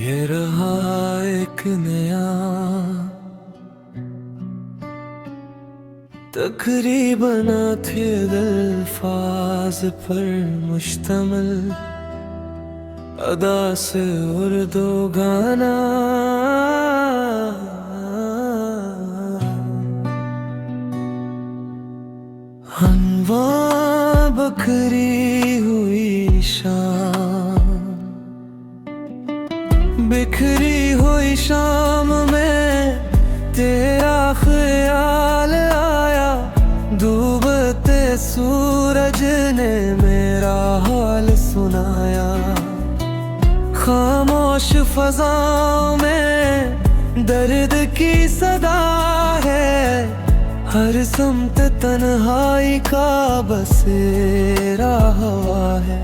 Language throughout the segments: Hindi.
ये रहा एक नया तकरीबन थे अल्फाज पर मुश्तमिल अदा से उर्दू गाना। हनवा बखरी हुई शाम, बिखरी हुई शाम में तेरा ख्याल आया। डूबते सूरज ने मेरा हाल सुनाया। खामोश फज़ाओं में दर्द की सदा है। हर समत तन्हाई का बसेरा हवा है।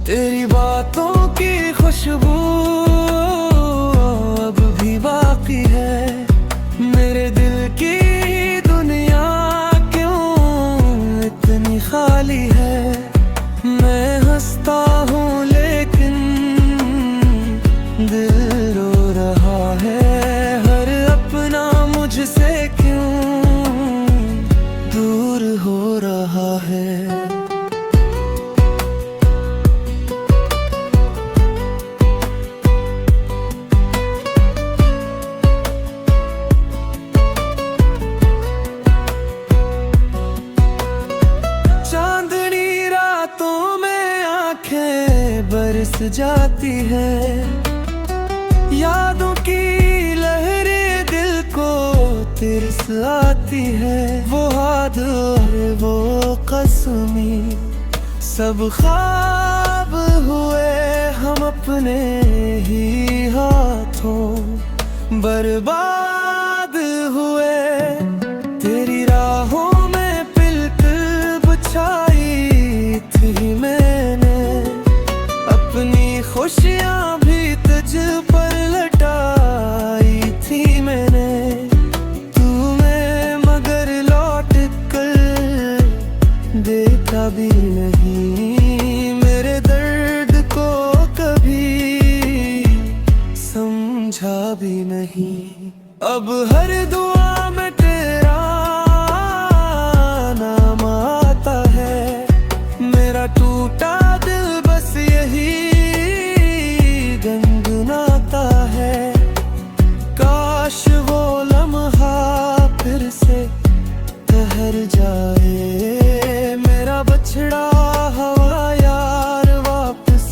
तेरी बातों की खुशबू अब भी बाकी है। मेरे दिल की दुनिया क्यों इतनी खाली है। मैं हंसता हूँ लेकिन दिल रो रहा है। हर अपना मुझसे क्यों दूर हो रहा है। चांदनी रातों में आंखें बरस जाती है। यादों की लहरें दिल को तिरस आती है। वो हाथ और वो कसमी सब ख्वाब हुए हम अपने ही हाथों बर्बाद हुए। तेरी राहों में पिलकर बिछाई थी मैंने। अपनी खुशियाँ भी तुझ पर लटाई थी मैंने। तूने मगर लौट कर देखा भी नहीं। मेरे दर्द को कभी समझा भी नहीं। अब हर दुआ में तेरा नाम आता है। मेरा टूटा दिल बस यही गुनगुनाता है। काश वो लम्हा फिर से ठहर जाए। मेरा बछड़ा हवा यार वापस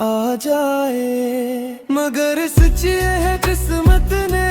आ जाए। मगर सच्ची है किस्मत ने